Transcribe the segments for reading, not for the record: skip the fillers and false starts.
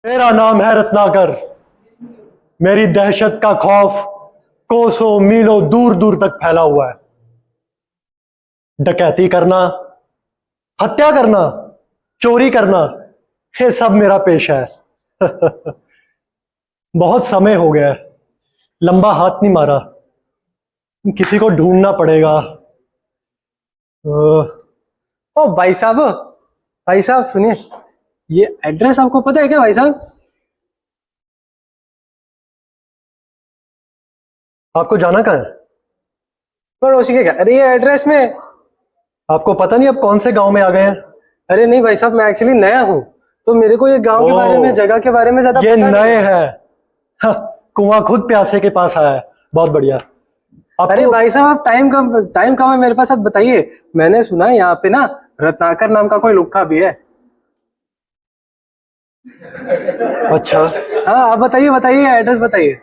मेरा नाम है रत्नाकर। मेरी दहशत का खौफ कोसों मीलों दूर दूर तक फैला हुआ है। डकैती करना, हत्या करना, चोरी करना, ये सब मेरा पेशा है। बहुत समय हो गया है, लंबा हाथ नहीं मारा। किसी को ढूंढना पड़ेगा। ओ भाई साहब सुनिए, ये एड्रेस आपको पता है क्या भाई साहब? आपको जाना कहाँ है? पड़ोसी के क्या? अरे ये एड्रेस में। आपको पता नहीं अब कौन से गांव में आ गए हैं? अरे नहीं भाई साहब, मैं एक्चुअली नया हूँ, तो मेरे को ये गांव के बारे में, जगह के बारे में ज्यादा ये पता नहीं नए है। हैं। हाँ, कुआं खुद प्यासे के पास आया है। बहुत बढ़िया। अरे आपको भाई साहब, टाइम कम है मेरे पास, अब बताइए। मैंने सुना है यहाँ पे ना रत्नाकर नाम का कोई लुक्खा भी है। अच्छा, हाँ, आप बताइए बताइए, एड्रेस बताइए।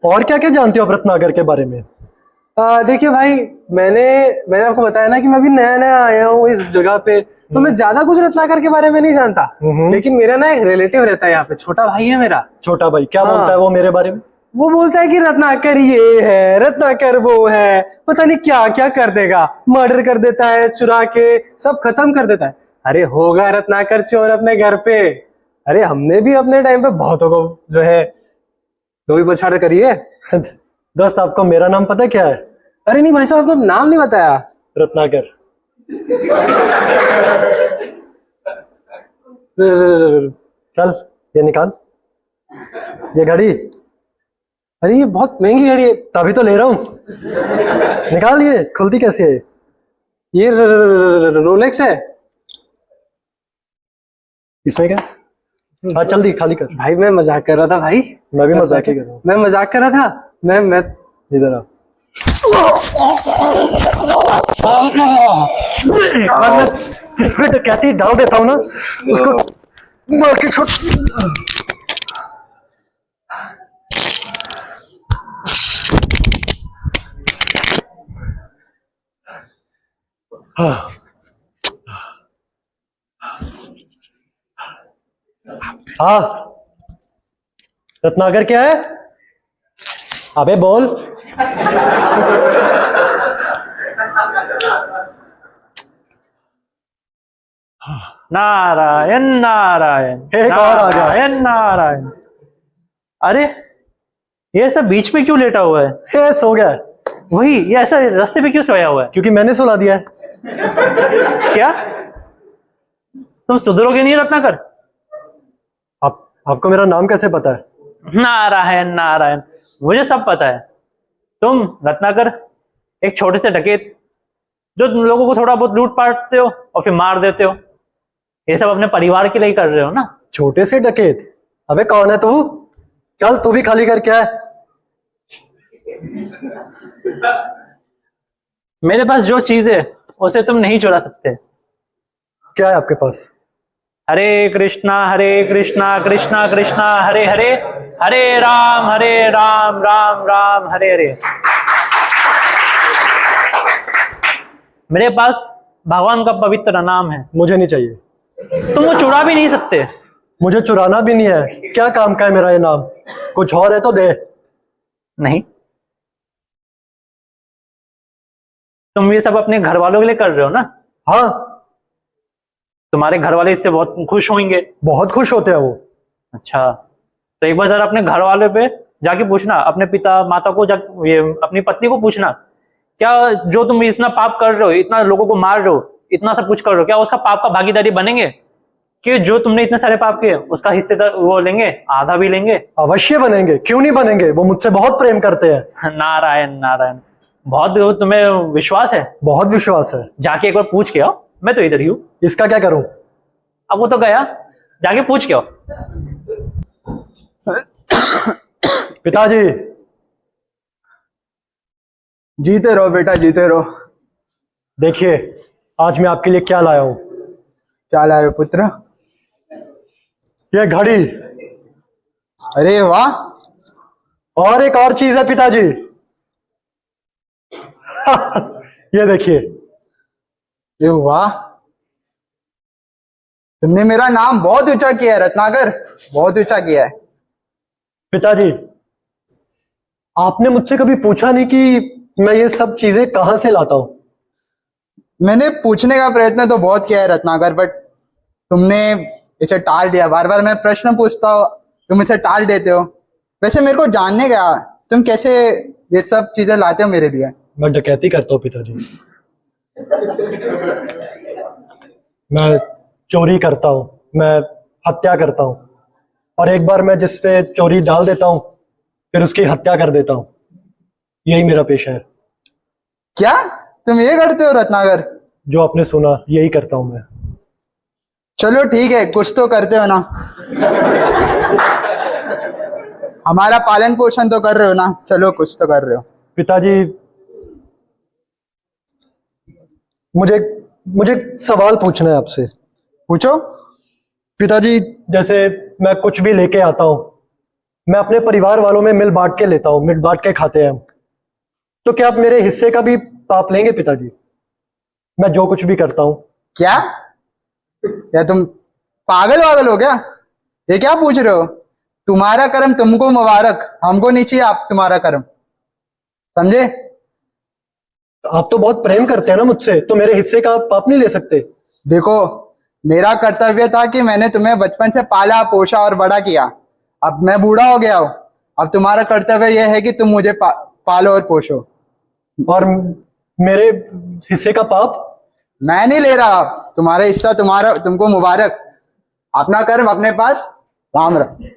और क्या क्या जानते हो आप रत्नाकर के बारे में? देखिए भाई, मैंने मैंने आपको बताया ना कि मैं अभी नया नया आया हूँ इस जगह पे, तो मैं ज्यादा कुछ रत्नाकर के बारे में नहीं जानता। लेकिन मेरा ना एक रिलेटिव रहता है यहाँ पे, छोटा भाई है मेरा। छोटा भाई क्या हाँ। बोलता है वो मेरे बारे में? वो बोलता है कि रत्नाकर ये है, रत्नाकर वो है, पता नहीं क्या क्या कर देगा, मर्डर कर देता है, चुरा के सब खत्म कर देता है। अरे होगा रत्नाकर चोर अपने घर पे। अरे हमने भी अपने टाइम पे बहुतों को जो है धोबी पछाड़ करी है। दोस्त, आपको मेरा नाम पता क्या है? अरे नहीं भाई साहब, आपने नाम नहीं बताया। रत्नाकर। चल, ये निकाल, ये घड़ी। अरे ये बहुत महंगी घड़ी है। तभी तो ले रहा हूं। निकाल, ये खुलती कैसे है? ये रोलेक्स है। इसमें क्या? हाँ, जल्दी खाली कर। भाई मैं मजाक कर रहा था भाई। मैं भी मजाक ही कर रहा हूँ। मैं मजाक कर रहा था। मैं इधर आ। इस पे डकैती डाल देता हूँ ना, उसको मार के छोड़। हाँ, रत्नाकर क्या है? अबे बोल। नारायण नारायण एक और आ गया। नारायण नारायण। अरे ये सब बीच में क्यों लेटा हुआ है? ये सो गया है। वही, ये ऐसा रास्ते पे क्यों सोया हुआ है? क्योंकि मैंने सुला दिया है। क्या तुम सुधरोगे नहीं रत्नाकर? आपको मेरा नाम कैसे पता है? नारायण नारायण, मुझे सब पता है। तुम रत्नाकर एक छोटे से डकैत, जो तुम लोगों को थोड़ा बहुत लूट पाटते हो और फिर मार देते हो। ये सब अपने परिवार के लिए ही कर रहे हो ना? छोटे से डकैत? अबे कौन है तू? चल तू भी खाली कर। क्या है? मेरे पास जो चीज है उसे तुम नहीं चुरा सकते। क्या है आपके पास? हरे कृष्णा कृष्णा कृष्णा हरे हरे, हरे राम राम राम हरे हरे। मेरे पास भगवान का पवित्र नाम है। मुझे नहीं चाहिए। तुम वो चुरा भी नहीं सकते। मुझे चुराना भी नहीं है। क्या काम का है मेरा ये नाम? कुछ और है तो दे। नहीं, तुम ये सब अपने घर वालों के लिए कर रहे हो ना? हाँ, तुम्हारे घर वाले इससे बहुत खुश होंगे। बहुत खुश होते हैं वो। अच्छा, तो एक बार जरा अपने घर वालों पे जाके पूछना, अपने पिता माता को ये अपनी पत्नी को पूछना, क्या जो तुम इतना पाप कर रहे हो, इतना लोगों को मार रहे हो, इतना सब कुछ कर रहे हो, क्या उसका पाप का भागीदारी बनेंगे? कि जो तुमने इतने सारे पाप किए उसका हिस्सेदार वो लेंगे, आधा भी लेंगे? अवश्य बनेंगे, क्यों नहीं बनेंगे? वो मुझसे बहुत प्रेम करते हैं। नारायण नारायण, बहुत तुम्हें विश्वास है। बहुत विश्वास है। जाके एक बार पूछ के आओ, मैं तो इधर ही हूँ। इसका क्या करूं? अब वो तो गया, जाके पूछ के आओ। पिताजी। जीते रहो बेटा, जीते रहो। देखिए, आज मैं आपके लिए क्या लाया हूं। क्या लाए हो पुत्र? ये घड़ी। अरे वाह। और एक और चीज है पिताजी। ये देखिए। ये वाह। तुमने मेरा नाम बहुत ऊंचा किया है रत्नाकर, बहुत ऊंचा किया है। पिताजी, आपने मुझसे कभी पूछा नहीं कि मैं ये सब चीजें कहाँ से लाता हूँ। मैंने पूछने का प्रयत्न तो बहुत किया है रत्नाकर, बट तुमने इसे टाल दिया। बार बार मैं प्रश्न पूछता हूँ, तुम इसे टाल देते हो। वैसे मेरे को जानने का, तुम कैसे ये सब चीजें लाते हो मेरे लिए? मैं डकैती करता हूँ पिताजी। मैं चोरी करता हूँ, मैं हत्या करता हूँ, और एक बार मैं जिस पे चोरी डाल देता हूँ फिर उसकी हत्या कर देता हूँ। यही मेरा पेशा है। क्या तुम ये करते हो रत्नाकर? जो आपने सुना यही करता हूँ मैं। चलो ठीक है, कुछ तो करते हो ना। हमारा पालन पोषण तो कर रहे हो ना, चलो कुछ तो कर रहे हो। पिताजी, मुझे मुझे सवाल पूछना है आपसे। पूछो। पिताजी, जैसे मैं कुछ भी लेके आता हूँ, मैं अपने परिवार वालों में मिल बांट के लेता हूँ, मिल बांट के खाते हैं हम। तो क्या आप मेरे हिस्से का भी पाप लेंगे पिताजी? मैं जो कुछ भी करता हूँ। क्या तुम पागल वागल हो क्या? ये क्या पूछ रहे हो? तुम्हारा कर्म तुमको मुबारक, हमको नहीं चाहिए आप तुम्हारा कर्म, समझे? आप तो बहुत प्रेम करते हैं ना मुझसे, तो मेरे हिस्से का आप पाप नहीं ले सकते? देखो, मेरा कर्तव्य था कि मैंने तुम्हें बचपन से पाला पोषा और बड़ा किया। अब मैं बूढ़ा हो गया हूं, अब तुम्हारा कर्तव्य यह है कि तुम मुझे पालो और पोषो। और मेरे हिस्से का पाप? मैं नहीं ले रहा, तुम्हारा हिस्सा तुम्हारा, तुमको मुबारक। अपना कर्म अपने पास, राम राम।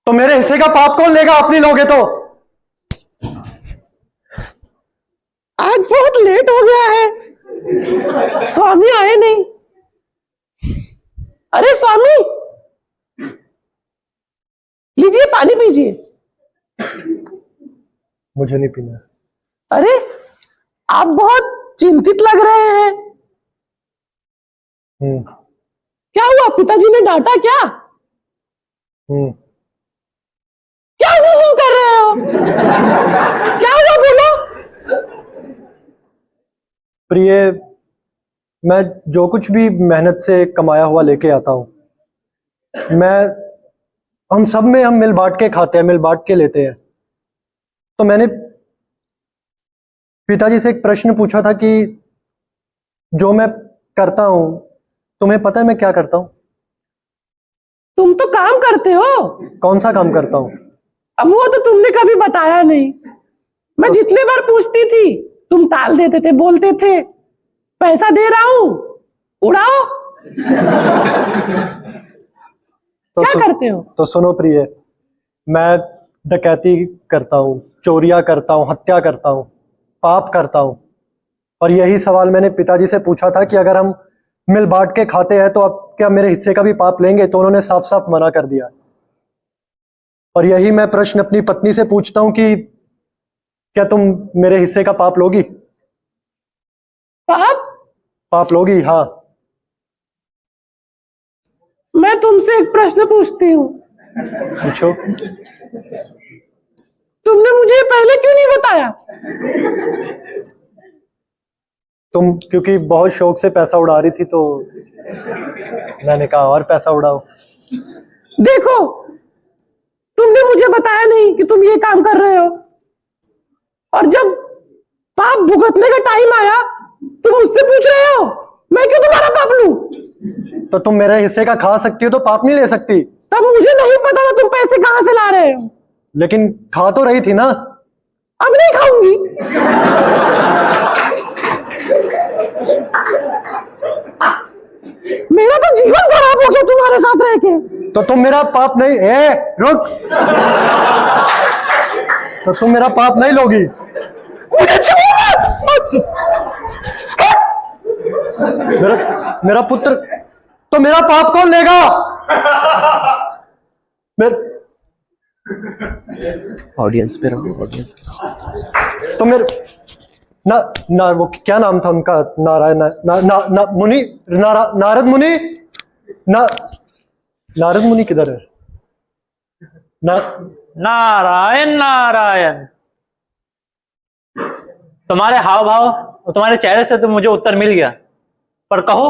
तो मेरे हिस्से का पाप कौन लेगा? आप नहीं लोगे तो? आज बहुत लेट हो गया है, स्वामी आए नहीं। अरे स्वामी, लीजिए पानी पीजिए। मुझे नहीं पीना। अरे आप बहुत चिंतित लग रहे हैं। क्या हुआ, पिताजी ने डांटा क्या? क्या कर रहे हो? क्या हुआ, बोलो। प्रिय, मैं जो कुछ भी मेहनत से कमाया हुआ लेके आता हूं, हम सब में हम मिल बांट के खाते हैं, मिल बांट के लेते हैं। तो मैंने पिताजी से एक प्रश्न पूछा था कि जो मैं करता हूं, तुम्हें पता है मैं क्या करता हूं? तुम तो काम करते हो। कौन सा काम करता हूं? अब वो तो तुमने कभी बताया नहीं। मैं जितने बार पूछती थी तुम टाल देते थे, बोलते थे पैसा दे रहा हूं, उड़ाओ। क्या करते हो? तो सुनो प्रिय, मैं डकैती करता हूँ, चोरियां करता हूँ, हत्या करता हूँ, पाप करता हूँ। और यही सवाल मैंने पिताजी से पूछा था कि अगर हम मिल बांट के खाते हैं तो आप क्या मेरे हिस्से का भी पाप लेंगे? तो उन्होंने साफ साफ मना कर दिया। और यही मैं प्रश्न अपनी पत्नी से पूछता हूं कि क्या तुम मेरे हिस्से का पाप लोगी? पाप लोगी? हाँ। मैं तुमसे एक प्रश्न पूछती हूँ, पूछो। तुमने मुझे पहले क्यों नहीं बताया? तुम क्योंकि बहुत शौक से पैसा उड़ा रही थी तो मैंने कहा और पैसा उड़ाओ। देखो, तुमने मुझे बताया नहीं कि तुम ये काम कर रहे हो, और जब पाप भुगतने का टाइम आया तुम मुझसे पूछ रहे हो मैं क्यों तुम्हारा पाप लूं? तो तुम मेरे हिस्से का खा सकती हो तो पाप नहीं ले सकती? तब मुझे नहीं पता था तुम पैसे कहां से ला रहे हो। लेकिन खा तो रही थी ना। अब नहीं खाऊंगी। मेरा तो जीवन खराब हो गया तुम्हारे साथ रह के। तो तुम मेरा पाप नहीं, रुक। तो तुम मेरा पाप नहीं लोगी? मुझे छुओ मत। मेरा पुत्र, तो मेरा पाप कौन लेगा? ऑडियंस पे रहो, ऑडियंस पे रहो। तो मेरे ना ना वो क्या नाम था उनका? नारायण ना, ना, ना, मुनि, नारद मुनि ना। नारद मुनि किधर है? नारायण नारायण। तुम्हारे हाव भाव और तुम्हारे चेहरे से तो मुझे उत्तर मिल गया, पर कहो